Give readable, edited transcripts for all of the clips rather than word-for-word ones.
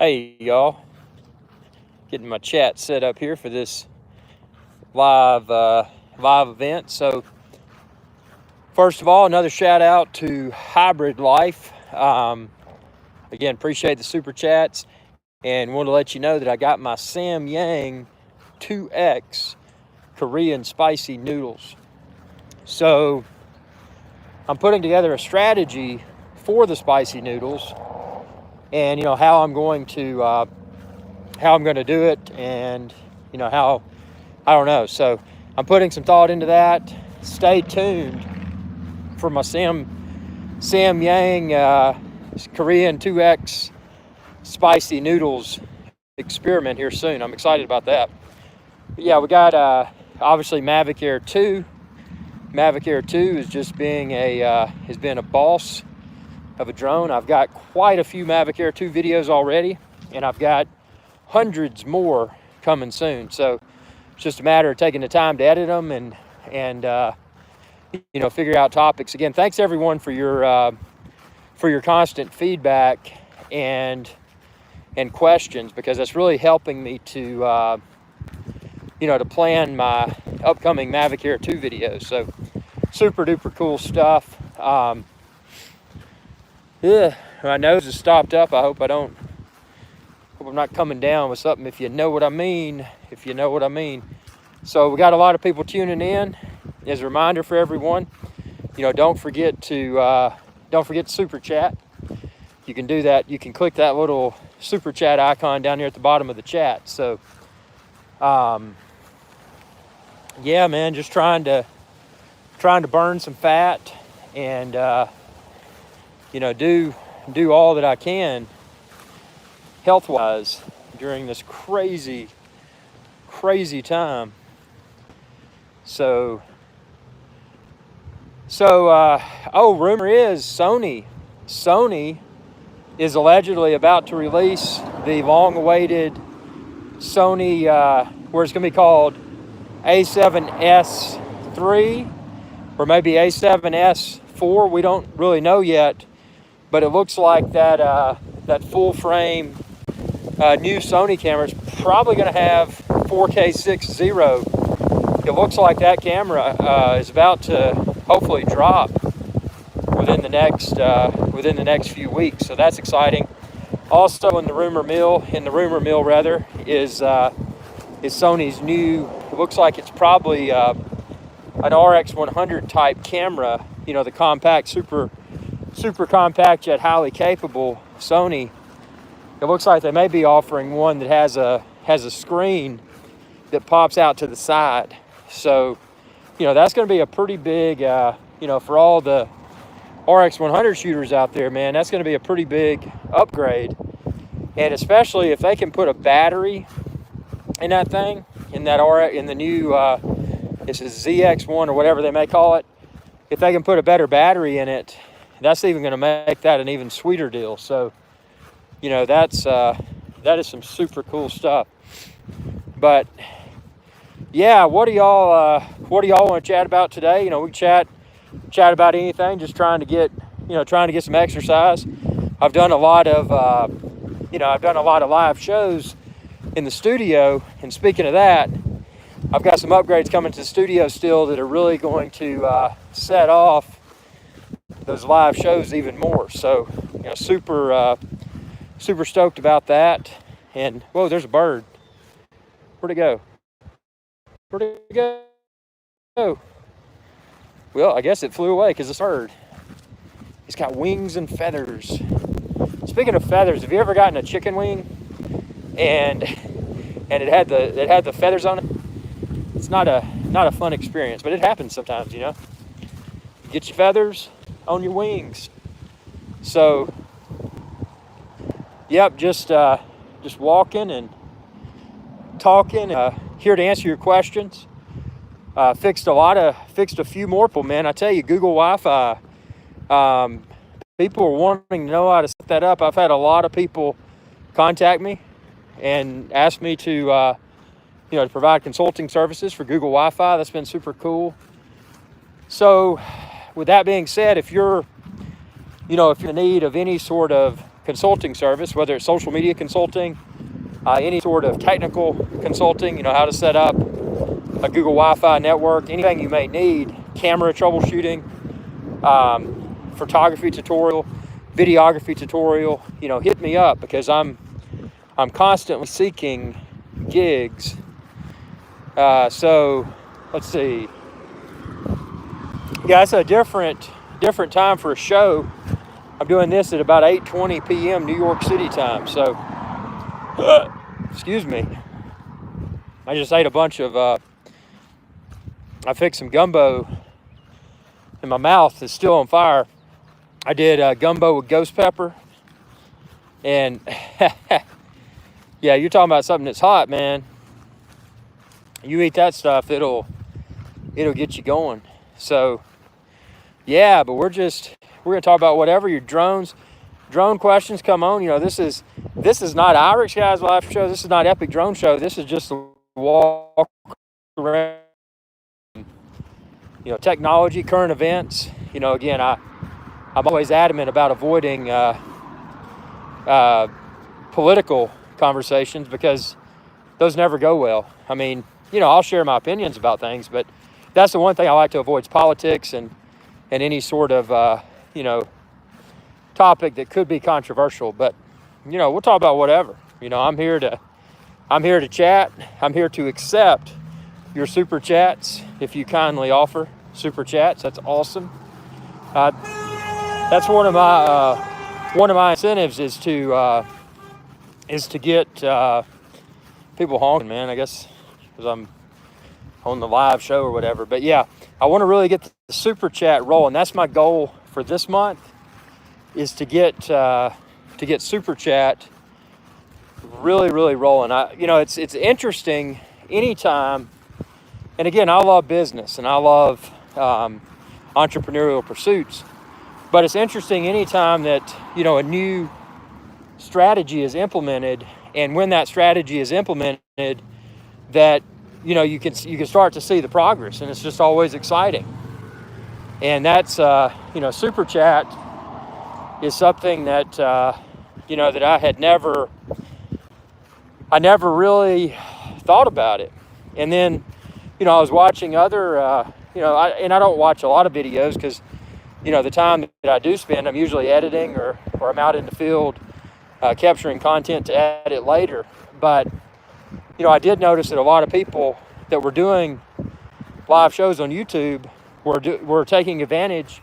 Hey y'all, getting my chat set up here for this live event. So first of all, another shout out to Hybrid Life. Again, appreciate the super chats and want to let you know that I got my Samyang 2X Korean spicy noodles. So I'm putting together a strategy for the spicy noodles, and how I'm going to do it, and how I don't know. So I'm putting some thought into that. Stay tuned for my Samyang Korean 2X spicy noodles experiment here soon. I'm excited about that. But yeah, we got obviously Mavic Air 2. Mavic Air 2 is just has been a boss of a drone. I've got quite a few Mavic Air 2 videos already, and I've got hundreds more coming soon. So it's just a matter of taking the time to edit them and figure out topics. Again, thanks everyone for your constant feedback and questions, because that's really helping me to plan my upcoming Mavic Air 2 videos. So super duper cool stuff. Yeah, my nose is stopped up. I hope I'm not coming down with something, if you know what I mean. So we got a lot of people tuning in. As a reminder for everyone, don't forget to super chat. You can do that. You can click that little super chat icon down here at the bottom of the chat. So yeah, man, just trying to burn some fat and do all that I can health-wise during this crazy time. So rumor is Sony is allegedly about to release the long-awaited Sony, where it's going to be called A7S3 or maybe A7S4. We don't really know yet, but it looks like that full-frame new Sony camera is probably going to have 4K 60. It looks like that camera is about to hopefully drop within the next few weeks. So that's exciting. Also in the rumor mill is Sony's new. It looks like it's probably an RX100 type camera. The compact, super compact yet highly capable Sony. It looks like they may be offering one that has a screen that pops out to the side. So, that's going to be a pretty big, for all the RX100 shooters out there, man, that's going to be a pretty big upgrade. And especially if they can put a battery in that thing, in the new, it's a ZX1 or whatever they may call it. If they can put a better battery in it, that's even going to make that an even sweeter deal. So, that is some super cool stuff. But yeah, what do y'all want to chat about today? We chat about anything. Just trying to get some exercise. I've done a lot of live shows in the studio, and speaking of that, I've got some upgrades coming to the studio still that are really going to set off those live shows even more. So, super stoked about that. And whoa, there's a bird. Where'd it go? Well, I guess it flew away because it's a bird. It's got wings and feathers. Speaking of feathers, have you ever gotten a chicken wing and it had the feathers on it? It's not a fun experience, but it happens sometimes. Get your feathers on your wings. So, yep, just walking and talking. Here to answer your questions. Fixed a few more people, man. I tell you, Google Wi-Fi. People are wanting to know how to set that up. I've had a lot of people contact me and ask me to provide consulting services for Google Wi-Fi. That's been super cool. So, with that being said, if you're in need of any sort of consulting service, whether it's social media consulting, any sort of technical consulting, how to set up a Google Wi-Fi network, anything you may need, camera troubleshooting, photography tutorial, videography tutorial, hit me up, because I'm constantly seeking gigs. So let's see. Yeah, it's a different time for a show. I'm doing this at about 8:20 p.m. New York City time. So, excuse me. I just ate a bunch of, I fixed some gumbo, and my mouth is still on fire. I did gumbo with ghost pepper. And, yeah, you're talking about something that's hot, man. You eat that stuff, it'll get you going. So, yeah, but we're going to talk about whatever. Your drone questions, come on. This is not Irish Guys Live Show. This is not Epic Drone Show. This is just a walk around, technology, current events. Again, I'm always adamant about avoiding political conversations, because those never go well. I mean, I'll share my opinions about things, but that's the one thing I like to avoid, is politics and any sort of, topic that could be controversial. But, we'll talk about whatever. I'm here to chat. I'm here to accept your super chats if you kindly offer super chats. That's awesome. That's one of my incentives is to get people honking, man. I guess because I'm on the live show or whatever. But yeah, I want to really get the super chat rolling. That's my goal for this month, is to get super chat really, really rolling. It's interesting anytime, and again, I love business and I love entrepreneurial pursuits, but it's interesting anytime that a new strategy is implemented, and when that strategy is implemented, that you can start to see the progress, and it's just always exciting. And that's super chat is something that that I never really thought about it. And then I was watching other I don't watch a lot of videos, because the time that I do spend, I'm usually editing or I'm out in the field capturing content to edit later. But I did notice that a lot of people that were doing live shows on YouTube were taking advantage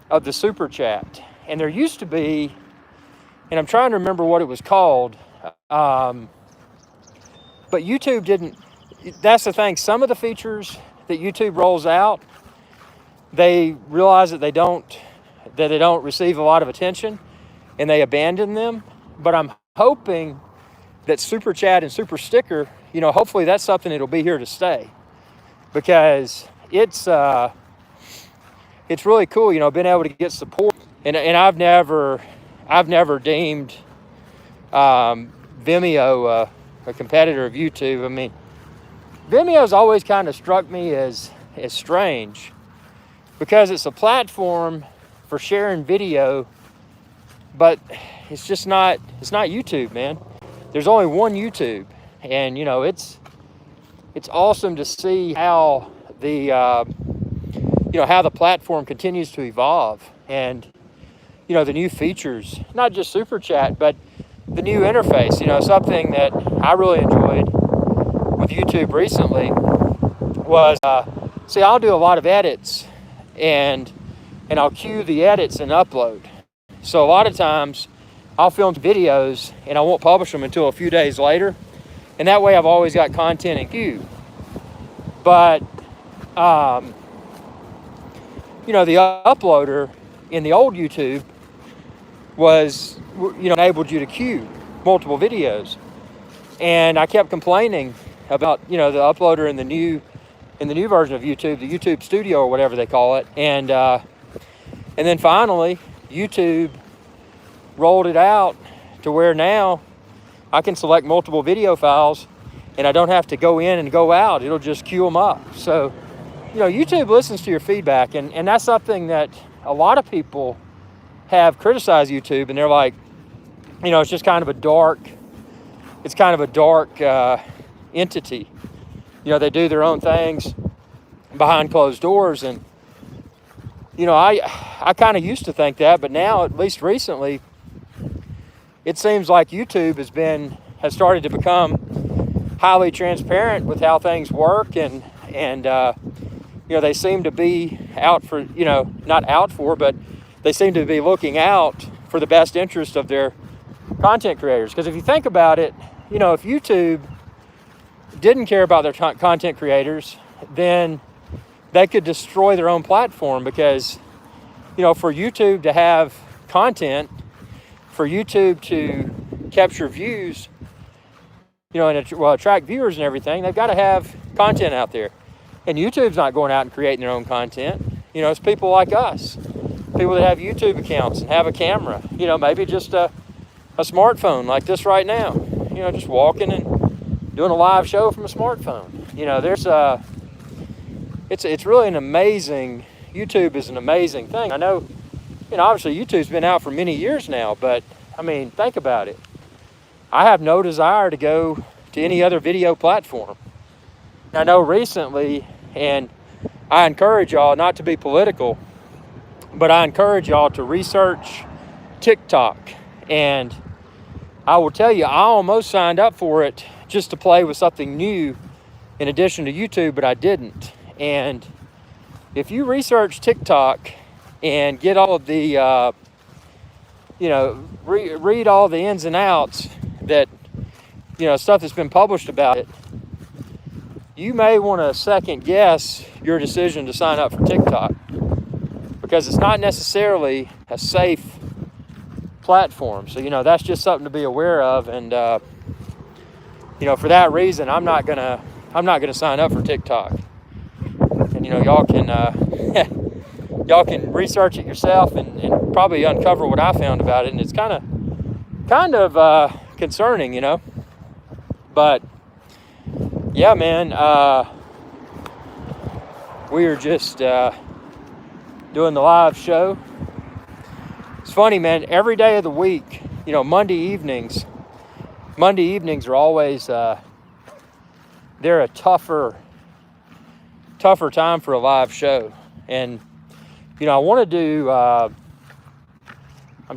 of the super chat. And there used to be, and I'm trying to remember what it was called, but YouTube didn't. That's the thing. Some of the features that YouTube rolls out, they realize that they don't receive a lot of attention, and they abandon them. But I'm hoping that super chat and super sticker, hopefully that's something that'll be here to stay, because it's really cool, being able to get support. And I've never deemed Vimeo a competitor of YouTube. I mean, Vimeo's always kind of struck me as strange, because it's a platform for sharing video, but it's not YouTube, man. There's only one YouTube, and it's awesome to see how the how the platform continues to evolve, and the new features, not just super chat, but the new interface. Something that I really enjoyed with YouTube recently was I'll do a lot of edits, and I'll queue the edits and upload. So a lot of times I'll film videos and I won't publish them until a few days later, and that way I've always got content in queue. But the uploader in the old YouTube was enabled you to queue multiple videos, and I kept complaining about the uploader in the new version of YouTube, the YouTube Studio or whatever they call it, and then finally YouTube rolled it out to where now I can select multiple video files, and I don't have to go in and go out. It'll just queue them up. So YouTube listens to your feedback, and that's something that a lot of people have criticized YouTube, and they're like, you know, it's just kind of a dark, entity. You know, they do their own things behind closed doors. And, you know, I kind of used to think that, but now, at least recently, it seems like YouTube has started to become highly transparent with how things work. And you know, they seem to be out for, you know, not out for, but they seem to be looking out for the best interest of their content creators. Because if you think about it, you know, if YouTube didn't care about their content creators, then they could destroy their own platform. Because, you know, for YouTube to have content, for YouTube to capture views, you know, and attract viewers and everything, they've got to have content out there. And YouTube's not going out and creating their own content. You know, it's people like us, people that have YouTube accounts and have a camera, you know, maybe just a smartphone like this right now, you know, just walking and doing a live show from a smartphone. You know, it's really an amazing, YouTube is an amazing thing. I know, you know, obviously YouTube's been out for many years now, but I mean, think about it. I have no desire to go to any other video platform. I know recently, and I encourage y'all not to be political, but I encourage y'all to research TikTok. And I will tell you, I almost signed up for it just to play with something new in addition to YouTube, but I didn't. And if you research TikTok and get all of the, you know, read all the ins and outs that, you know, stuff that's been published about it, you may want to second guess your decision to sign up for TikTok, because it's not necessarily a safe platform. So, you know, that's just something to be aware of. And, you know, for that reason, I'm not gonna sign up for TikTok. And, you know, y'all can research it yourself and probably uncover what I found about it. And it's kind of concerning, you know, but yeah, man, we are just doing the live show. It's funny, man, every day of the week, you know, Monday evenings are always, they're a tougher time for a live show. And, you know, I want to do, I'm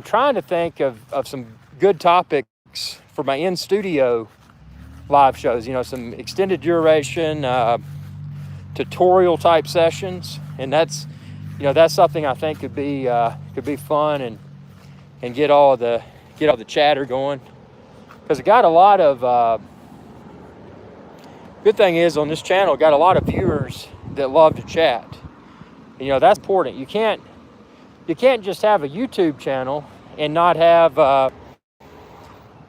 trying to think of some good topics for my in-studio live shows, you know, some extended duration tutorial type sessions. And that's, you know, that's something I think could be fun and get all the chatter going. Because it got a lot of good thing is on this channel, got a lot of viewers that love to chat. You know, that's important. You can't just have a YouTube channel and not have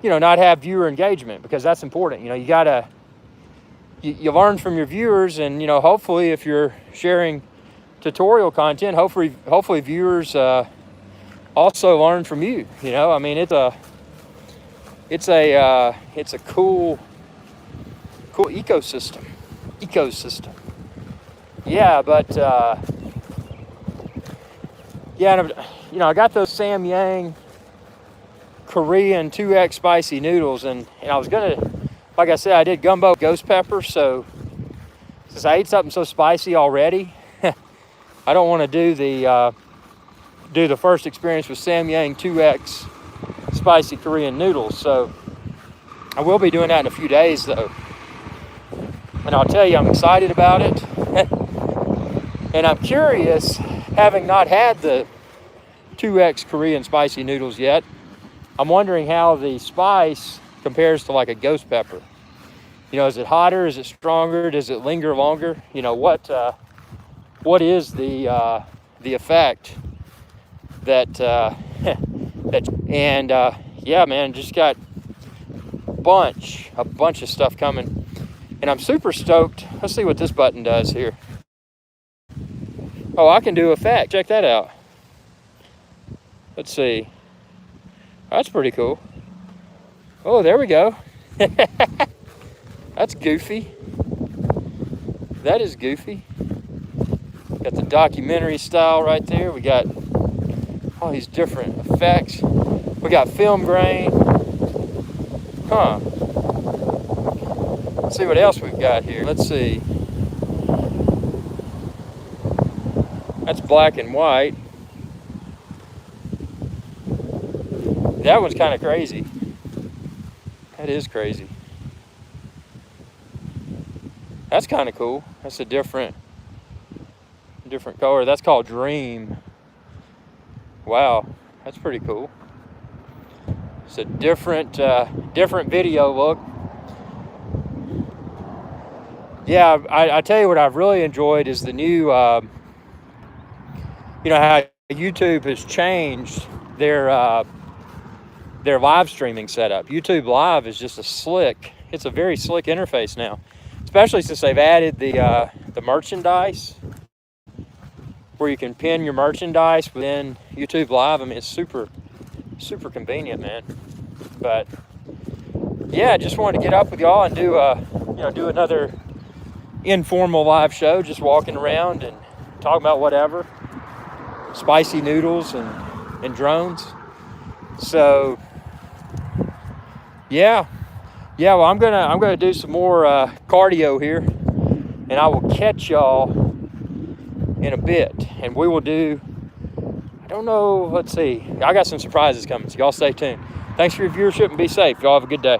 not have viewer engagement, because that's important. You know, you learn from your viewers, and, you know, hopefully if you're sharing tutorial content, hopefully viewers also learn from you. You know, I mean, it's a cool ecosystem. Yeah, but yeah, you know, I got those Samyang Korean 2X spicy noodles, and I was gonna, like I said, I did gumbo ghost pepper. So since I ate something so spicy already, I don't want to do the first experience with Samyang 2X spicy Korean noodles. So I will be doing that in a few days, though, and I'll tell you, I'm excited about it. And I'm curious, having not had the 2X Korean spicy noodles yet, I'm wondering how the spice compares to like a ghost pepper. You know, is it hotter? Is it stronger? Does it linger longer? You know, what is the effect that yeah, man, just got a bunch of stuff coming, and I'm super stoked. Let's see what this button does here. Oh, I can do effect. Check that out. Let's see. That's pretty cool. Oh, there we go. That's goofy. That is goofy. Got the documentary style right there. We got all these different effects. We got film grain. Huh. Let's see what else we've got here. Let's see. That's black and white. That one's kind of crazy. That is crazy. That's kind of cool. That's a different color. That's called Dream. Wow, that's pretty cool. It's a different video look. Yeah, I tell you what I've really enjoyed is the new, you know how YouTube has changed their live streaming setup. YouTube Live is just it's a very slick interface now, especially since they've added the merchandise, where you can pin your merchandise within YouTube Live. I mean, it's super convenient, man. But yeah, just wanted to get up with y'all and do another informal live show, just walking around and talking about whatever, spicy noodles and drones. So yeah, well, I'm gonna do some more cardio here, and I will catch y'all in a bit, and we will do, I don't know, let's see, I got some surprises coming, so y'all stay tuned. Thanks for your viewership and be safe. Y'all have a good day.